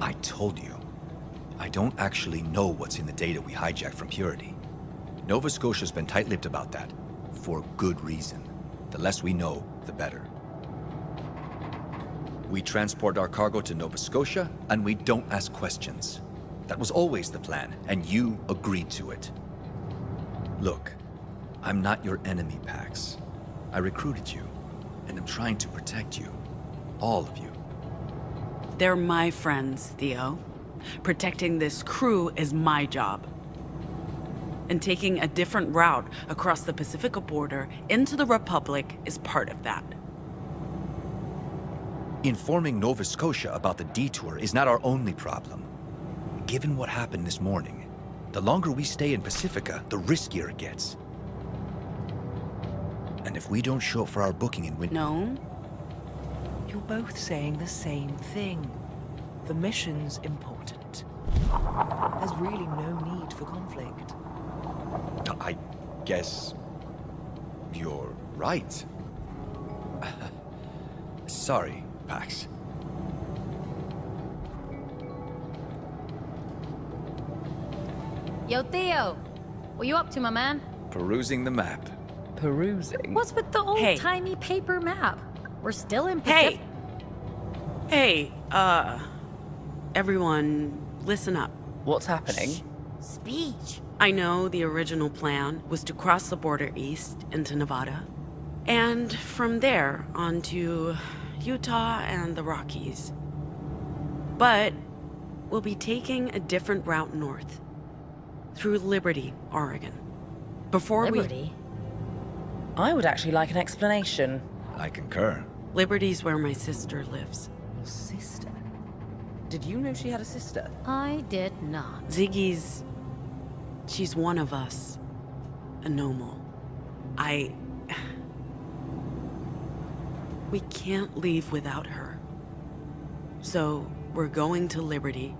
I told you. I don't actually know what's in the data we hijacked from Purity. Nova Scotia's been tight-lipped about that, for good reason. The less we know, the better. We transport our cargo to Nova Scotia, and we don't ask questions. That was always the plan, and you agreed to it. Look, I'm not your enemy, Pax. I recruited you, and I'm trying to protect you. All of you. They're my friends, Theo. Protecting this crew is my job. And taking a different route across the Pacific border into the Republic is part of that. Informing Nova Scotia about the detour is not our only problem. Given what happened this morning, the longer we stay in Pacifica, the riskier it gets. And if we don't show up for our booking in No? You're both saying the same thing. The mission's important. There's really no need for conflict. I guess you're right. Sorry, Pax. Yo, Theo! What you up to, my man? Perusing the map. Perusing? What's with the old-timey paper map? We're still in Pacific. Hey, everyone, listen up. What's happening? Speech. I know the original plan was to cross the border east into Nevada, and from there on to Utah and the Rockies. But we'll be taking a different route north, through Liberty, Oregon. Before Liberty? I would actually like an explanation. I concur. Liberty's where my sister lives. Your sister? Did you know she had a sister? I did not. She's one of us. A Nomal. We can't leave without her. So, we're going to Liberty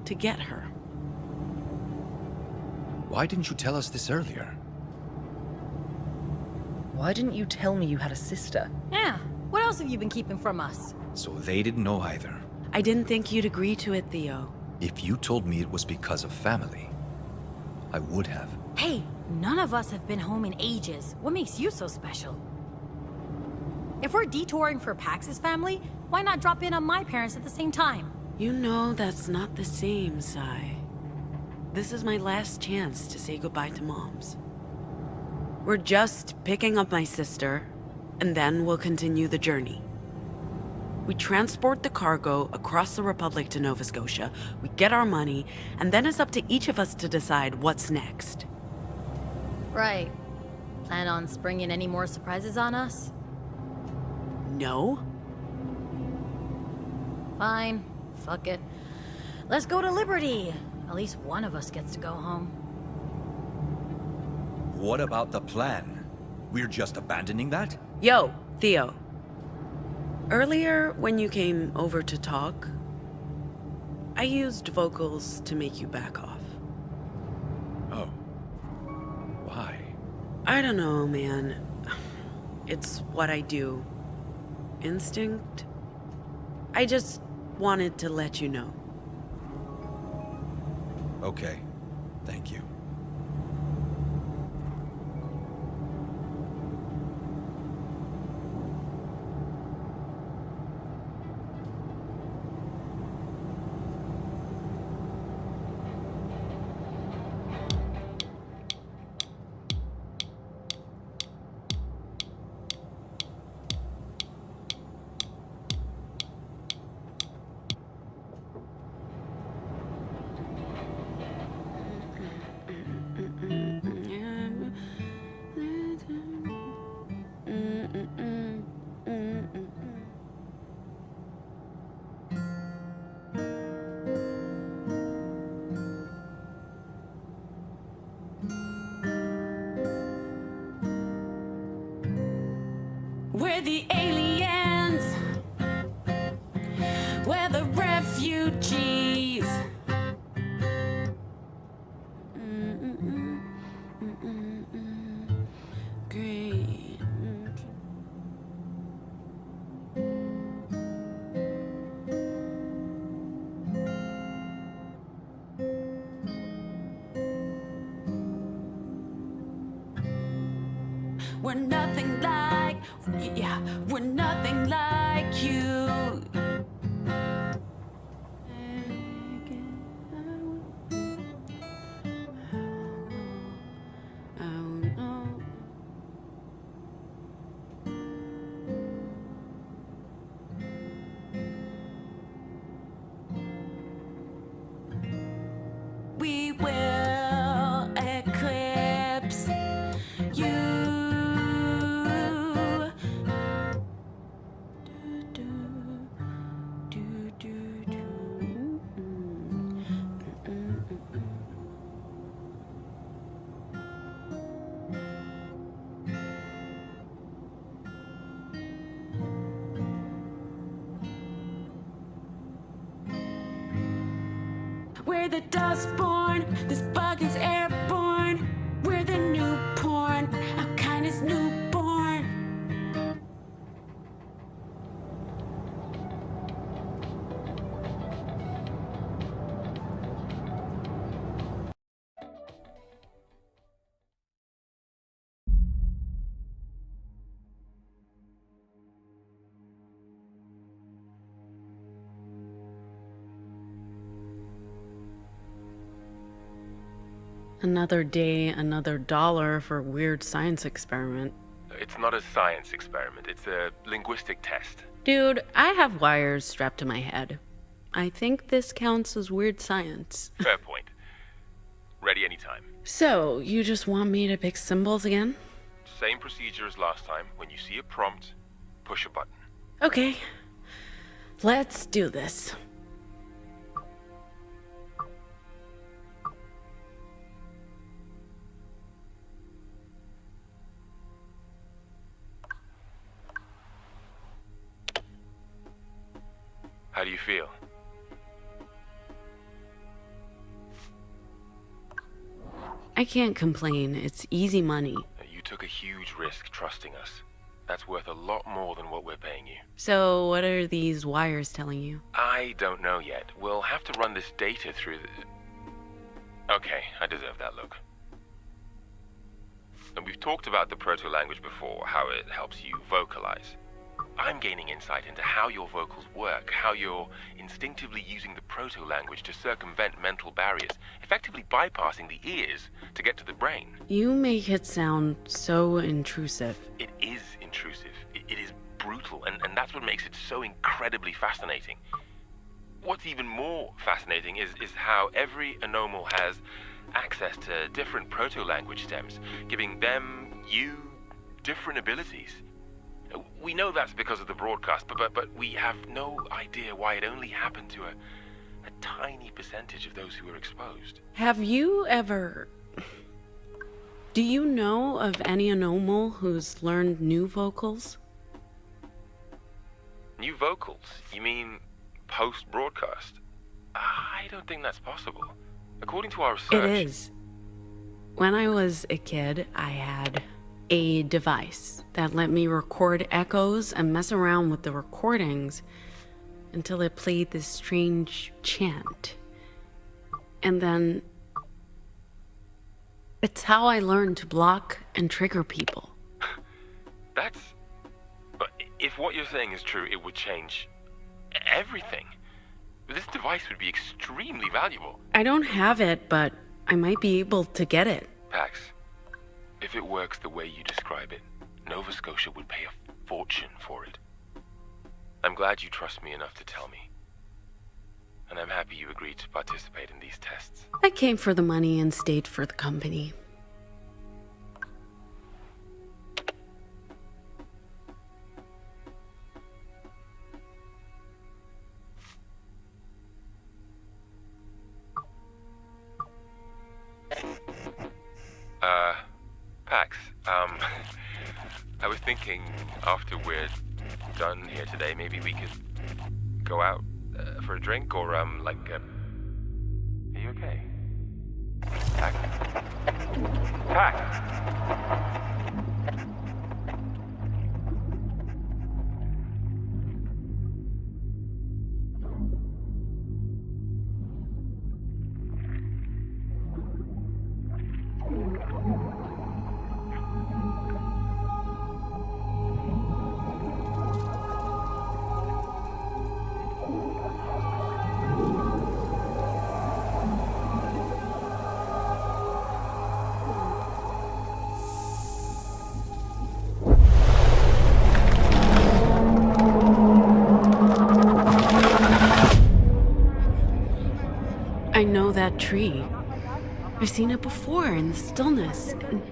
to get her. Why didn't you tell us this earlier? Why didn't you tell me you had a sister? Yeah, what else have you been keeping from us? So they didn't know either. I didn't think you'd agree to it, Theo. If you told me it was because of family, I would have. Hey, none of us have been home in ages. What makes you so special? If we're detouring for Pax's family, why not drop in on my parents at the same time? You know that's not the same, Sai. This is my last chance to say goodbye to Moms. We're just picking up my sister, and then we'll continue the journey. We transport the cargo across the Republic to Nova Scotia, we get our money, and then it's up to each of us to decide what's next. Right. Plan on springing any more surprises on us? No? Fine. Fuck it. Let's go to Liberty. At least one of us gets to go home. What about the plan? We're just abandoning that? Yo, Theo. Earlier, when you came over to talk, I used vocals to make you back off. Oh. Why? I don't know, man. It's what I do. Instinct? I just wanted to let you know. Okay. Thank you. We're the aliens. We're the refugees. Great. we're nothing like, yeah, we're nothing like you. We will eclipse you. We're the Dustborn, this bug is airborne. We're the new porn, our kind is newborn. Another day, another dollar for a weird science experiment. It's not a science experiment, it's a linguistic test. Dude, I have wires strapped to my head. I think this counts as weird science. Fair point. Ready anytime. So, you just want me to pick symbols again? Same procedure as last time. When you see a prompt, push a button. Okay. Let's do this. How do you feel? I can't complain. It's easy money. You took a huge risk trusting us. That's worth a lot more than what we're paying you. So, what are these wires telling you? I don't know yet. We'll have to run this data through the... Okay, I deserve that look. And we've talked about the proto-language before, how it helps you vocalize. I'm gaining insight into how your vocals work, how you're instinctively using the proto-language to circumvent mental barriers, effectively bypassing the ears to get to the brain. You make it sound so intrusive. It is intrusive. It is brutal, and that's what makes it so incredibly fascinating. What's even more fascinating is how every anomal has access to different proto-language stems, giving them, you, different abilities. We know that's because of the broadcast, but we have no idea why it only happened to a tiny percentage of those who were exposed. Have you ever... Do you know of any anomal who's learned new vocals? New vocals? You mean post-broadcast? I don't think that's possible. According to our research... It is. When I was a kid, I had a device that let me record echoes and mess around with the recordings until it played this strange chant. And then it's how I learned to block and trigger people. That's... But if what you're saying is true, it would change everything. This device would be extremely valuable. I don't have it, but I might be able to get it. Pax, if it works the way you describe it, Nova Scotia would pay a fortune for it. I'm glad you trust me enough to tell me. And I'm happy you agreed to participate in these tests. I came for the money and stayed for the company. Pax, I was thinking after we're done here today, maybe we could go out for a drink or, are you okay? Pax? Pax! that tree. I've seen it before in the stillness. And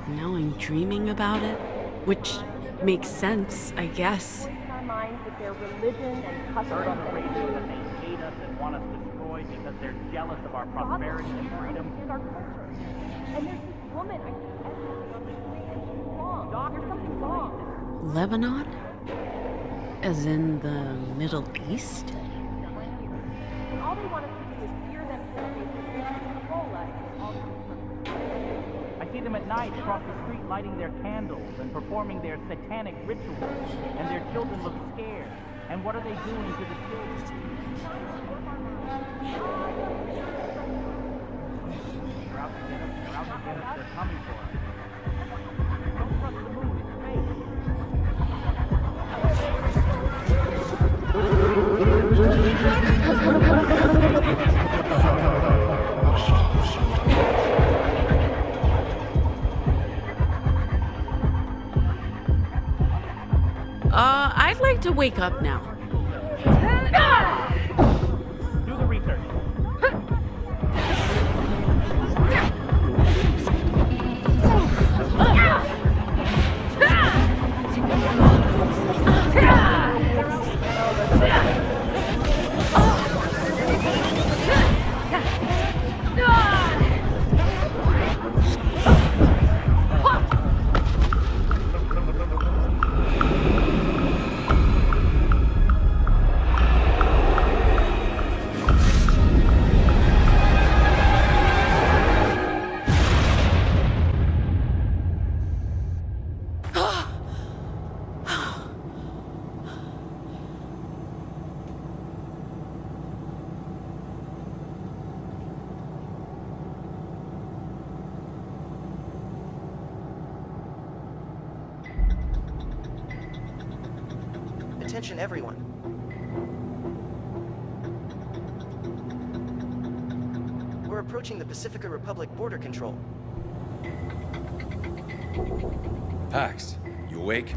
now I'm dreaming about it, which makes sense, I guess. Our minds with their religion and customs. Heard on the radio that they hate us and want us destroyed because they're jealous of our prosperity and freedom. Here's our culture. And there's this woman I see everything on the street, and she's wrong. There's something wrong. Lebanon? As in the Middle East? And all they want us to do is fear them to the face and control us. All I see them at night across the street lighting their candles and performing their satanic rituals, and their children look scared. And what are they doing to the children? They're out to get us. They're out to get us. They're coming for us. Don't trust the moon. It's fake. I'd like to wake up now. Do the research. Attention, everyone. We're approaching the Pacifica Republic border control. Pax, you awake?